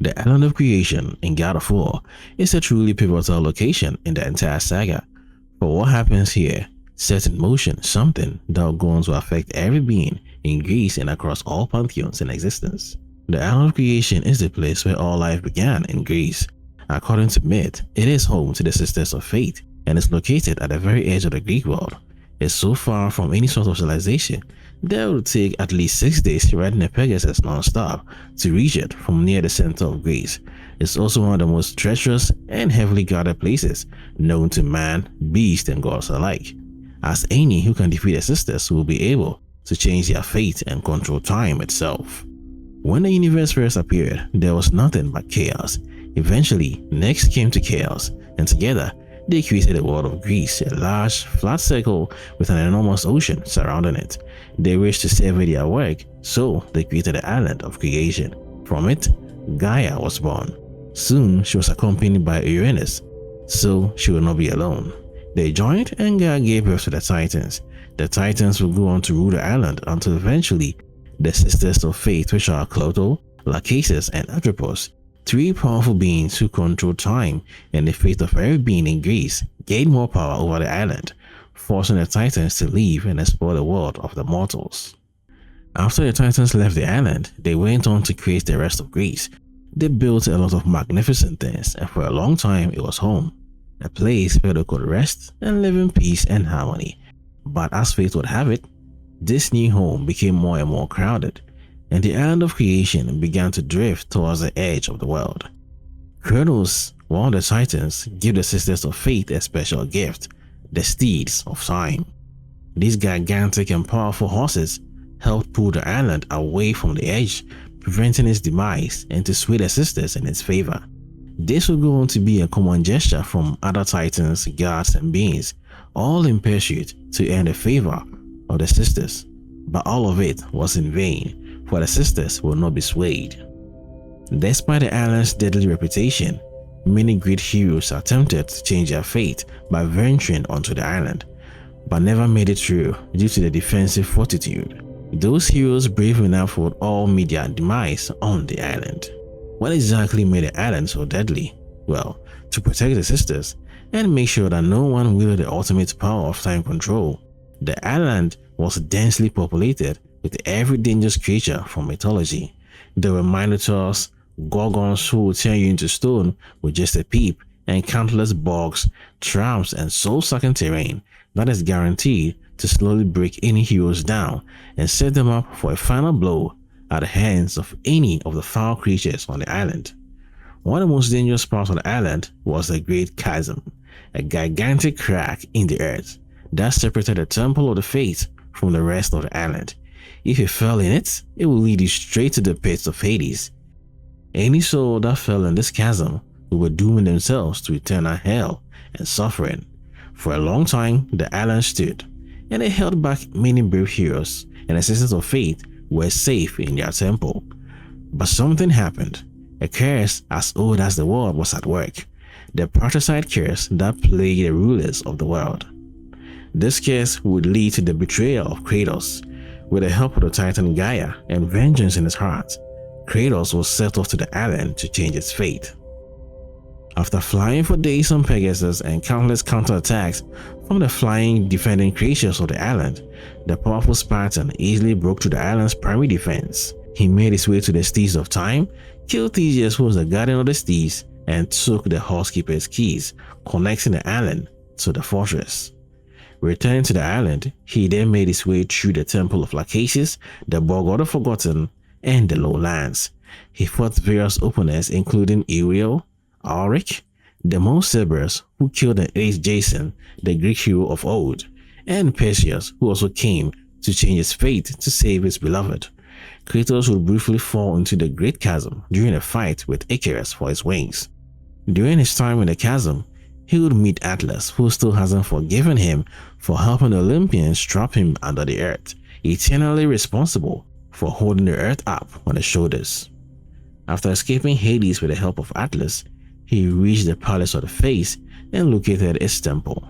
The Island of Creation in God of War is a truly pivotal location in the entire saga. For what happens here sets in motion something that will go on to affect every being in Greece and across all pantheons in existence. The Island of Creation is the place where all life began in Greece. According to myth, it is home to the Sisters of Fate and is located at the very edge of the Greek world. It's so far from any sort of civilization that it would take at least 6 days riding a Pegasus non-stop to reach it from near the center of Greece. It's also one of the most treacherous and heavily guarded places known to man, beast, and gods alike, as any who can defeat the sisters will be able to change their fate and control time itself. When the universe first appeared, there was nothing but chaos. Eventually, Nyx came to chaos, and together, they created the world of Greece, a large, flat circle with an enormous ocean surrounding it. They wished to savor their work, so they created the Island of Creation. From it, Gaia was born. Soon, she was accompanied by Uranus, so she would not be alone. They joined and Gaia gave birth to the Titans. The Titans would go on to rule the island until eventually, the Sisters of Fate, which are Kratos, Lachesis, and Atropos, 3 powerful beings who control time and the fate of every being in Greece, gained more power over the island, forcing the Titans to leave and explore the world of the mortals. After the Titans left the island, they went on to create the rest of Greece. They built a lot of magnificent things, and for a long time it was home, a place where they could rest and live in peace and harmony. But as fate would have it, this new home became more and more crowded, and the Island of Creation began to drift towards the edge of the world. Kratos, one of the Titans, gave the Sisters of Fate a special gift, the Steeds of Time. These gigantic and powerful horses helped pull the island away from the edge, preventing its demise, and to sway the sisters in its favor. This would go on to be a common gesture from other Titans, gods, and beings, all in pursuit to earn the favor of the sisters. But all of it was in vain, for the sisters will not be swayed. Despite the island's deadly reputation, many great heroes attempted to change their fate by venturing onto the island, but never made it through due to the defensive fortitude. Those heroes brave enough would all meet their demise on the island. What exactly made the island so deadly? Well, to protect the sisters and make sure that no one wielded the ultimate power of time control, the island was densely populated with every dangerous creature from mythology. There were minotaurs, gorgons who would turn you into stone with just a peep, and countless bugs, tramps, and soul-sucking terrain that is guaranteed to slowly break any heroes down and set them up for a final blow at the hands of any of the foul creatures on the island. One of the most dangerous parts of the island was the Great Chasm, a gigantic crack in the earth that separated the Temple of the Fates from the rest of the island. If you fell in it, it will lead you straight to the pits of Hades. Any soul that fell in this chasm were dooming themselves to eternal hell and suffering. For a long time, the island stood, and it held back many brave heroes, and the Sisters of Fate were safe in their temple. But something happened. A curse as old as the world was at work, the patricide curse that plagued the rulers of the world. This curse would lead to the betrayal of Kratos. With the help of the Titan Gaia and vengeance in his heart, Kratos was set off to the island to change its fate. After flying for days on Pegasus and countless counterattacks from the flying defending creatures of the island, the powerful Spartan easily broke through the island's primary defense. He made his way to the Steeds of Time, killed Theseus, who was the guardian of the steeds, and took the Housekeeper's keys, connecting the island to the fortress. Returning to the island, he then made his way through the Temple of Lachesis, the Bog of the Forgotten, and the Lowlands. He fought various opponents including Ariel, Auric, Demon Cerberus, who killed and ate Jason, the Greek hero of old, and Perseus, who also came to change his fate to save his beloved. Kratos would briefly fall into the Great Chasm during a fight with Icarus for his wings. During his time in the chasm, he would meet Atlas, who still hasn't forgiven him for helping the Olympians trap him under the earth, eternally responsible for holding the earth up on his shoulders. After escaping Hades with the help of Atlas, he reached the Palace of the Fates and located its temple.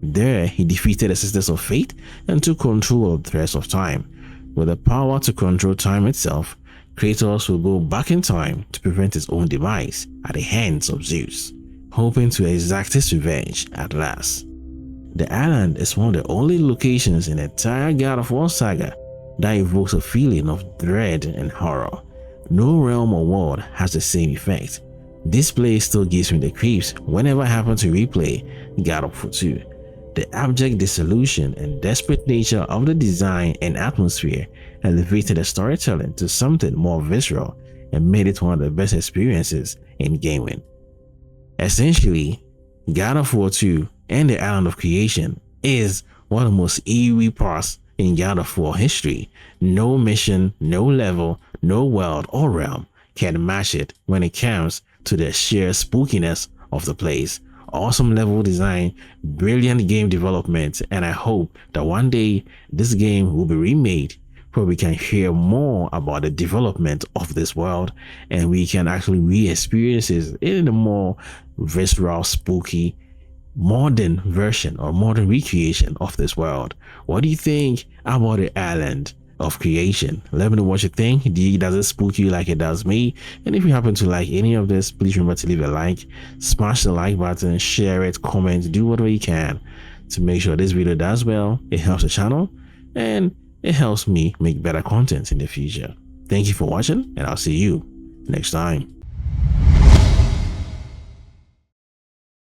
There, he defeated the Sisters of Fate and took control of the rest of time. With the power to control time itself, Kratos will go back in time to prevent his own demise at the hands of Zeus, hoping to exact his revenge at last. The island is one of the only locations in the entire God of War saga that evokes a feeling of dread and horror. No realm or world has the same effect. This place still gives me the creeps whenever I happen to replay God of War 2. The abject dissolution and desperate nature of the design and atmosphere elevated the storytelling to something more visceral and made it one of the best experiences in gaming. Essentially, God of War 2 and the Island of Creation is one of the most eerie parts in God of War history. No mission, no level, no world or realm can match it when it comes to the sheer spookiness of the place. Awesome level design, brilliant game development, and I hope that one day this game will be remade where we can hear more about the development of this world and we can actually re-experience it in a more visceral, spooky, modern version or modern recreation of this world. What do you think about the Island of Creation? Let me know what you think. Does it spook you like it does me? And if you happen to like any of this, please remember to leave a like, smash the like button, share it, comment, do whatever you can to make sure this video does well. It helps the channel and it helps me make better content in the future. Thank you for watching, and I'll see you next time.